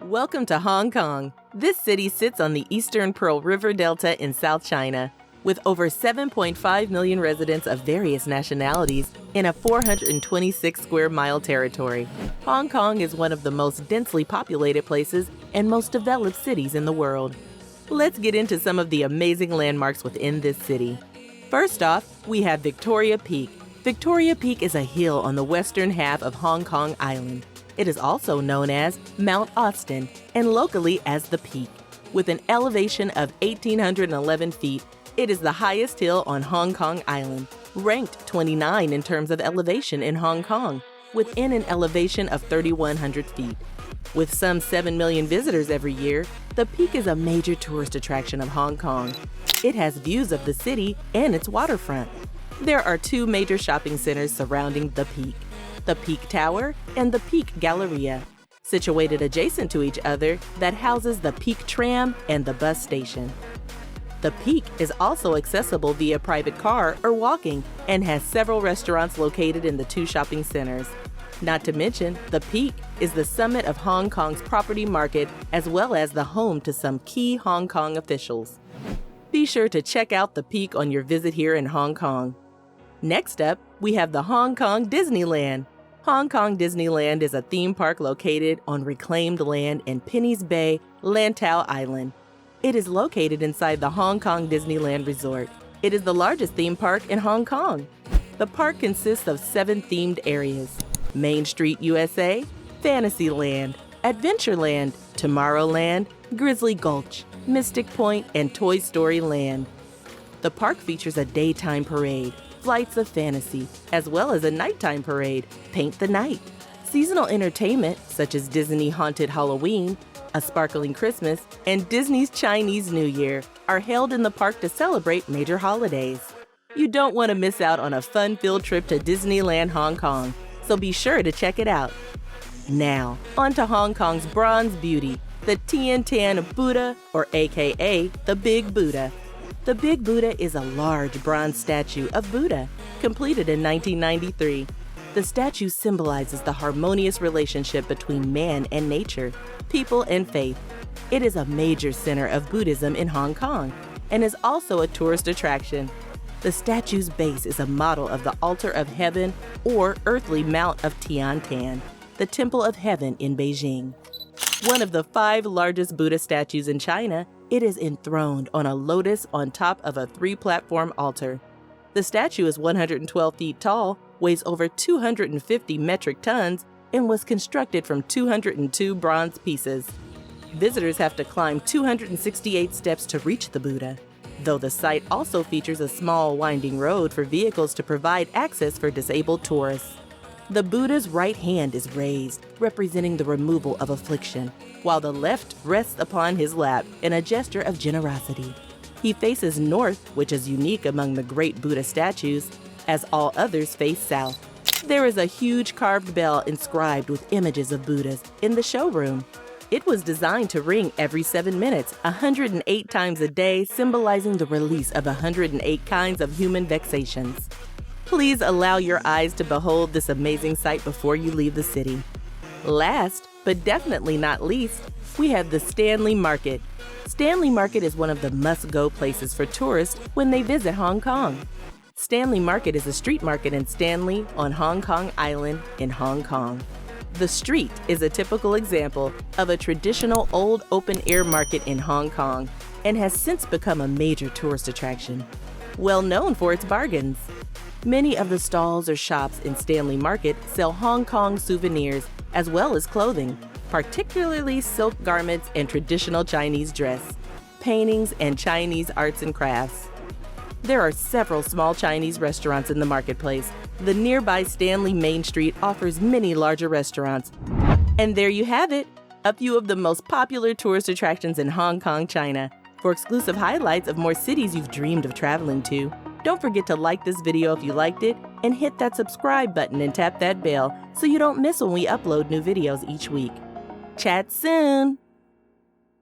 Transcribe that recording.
Welcome to Hong Kong. This city sits on the Eastern Pearl River Delta in South China, with over 7.5 million residents of various nationalities in a 426 square mile territory. Hong Kong is one of the most densely populated places and most developed cities in the world. Let's get into some of the amazing landmarks within this city. First off, we have Victoria Peak. Victoria Peak is a hill on the western half of Hong Kong Island. It is also known as Mount Austin and locally as the Peak. With an elevation of 1,811 feet, it is the highest hill on Hong Kong Island, ranked 29 in terms of elevation in Hong Kong, within an elevation of 3,100 feet. With some 7 million visitors every year, the Peak is a major tourist attraction of Hong Kong. It has views of the city and its waterfront. There are two major shopping centers surrounding the Peak: the Peak Tower and the Peak Galleria, situated adjacent to each other, that houses the Peak Tram and the bus station. The Peak is also accessible via private car or walking and has several restaurants located in the two shopping centers. Not to mention, the Peak is the summit of Hong Kong's property market as well as the home to some key Hong Kong officials. Be sure to check out the Peak on your visit here in Hong Kong. Next up, we have the Hong Kong Disneyland. Hong Kong Disneyland is a theme park located on reclaimed land in Penny's Bay, Lantau Island. It is located inside the Hong Kong Disneyland Resort. It is the largest theme park in Hong Kong. The park consists of 7 themed areas: Main Street USA, Fantasyland, Adventureland, Tomorrowland, Grizzly Gulch, Mystic Point, and Toy Story Land. The park features a daytime parade, Flights of Fantasy, as well as a nighttime parade, Paint the Night. Seasonal entertainment, such as Disney Haunted Halloween, A Sparkling Christmas, and Disney's Chinese New Year, are held in the park to celebrate major holidays. You don't want to miss out on a fun-filled trip to Disneyland Hong Kong, so be sure to check it out. Now, on to Hong Kong's bronze beauty, the Tian Tan Buddha, or aka the Big Buddha. The Big Buddha is a large bronze statue of Buddha, completed in 1993. The statue symbolizes the harmonious relationship between man and nature, people and faith. It is a major center of Buddhism in Hong Kong and is also a tourist attraction. The statue's base is a model of the Altar of Heaven or Earthly Mount of Tian Tan, the Temple of Heaven in Beijing. One of the 5 largest Buddha statues in China, it is enthroned on a lotus on top of a 3-platform altar. The statue is 112 feet tall, weighs over 250 metric tons, and was constructed from 202 bronze pieces. Visitors have to climb 268 steps to reach the Buddha, though the site also features a small winding road for vehicles to provide access for disabled tourists. The Buddha's right hand is raised, representing the removal of affliction, while the left rests upon his lap in a gesture of generosity. He faces north, which is unique among the great Buddha statues, as all others face south. There is a huge carved bell inscribed with images of Buddhas in the showroom. It was designed to ring every 7 minutes, 108 times a day, symbolizing the release of 108 kinds of human vexations. Please allow your eyes to behold this amazing sight before you leave the city. Last, but definitely not least, we have the Stanley Market. Stanley Market is one of the must-go places for tourists when they visit Hong Kong. Stanley Market is a street market in Stanley on Hong Kong Island in Hong Kong. The street is a typical example of a traditional old open-air market in Hong Kong and has since become a major tourist attraction, well known for its bargains. Many of the stalls or shops in Stanley Market sell Hong Kong souvenirs as well as clothing, particularly silk garments and traditional Chinese dress, paintings, and Chinese arts and crafts. There are several small Chinese restaurants in the marketplace. The nearby Stanley Main Street offers many larger restaurants. And there you have it, a few of the most popular tourist attractions in Hong Kong, China. For exclusive highlights of more cities you've dreamed of traveling to, don't forget to like this video if you liked it and hit that subscribe button and tap that bell so you don't miss when we upload new videos each week. Chat soon!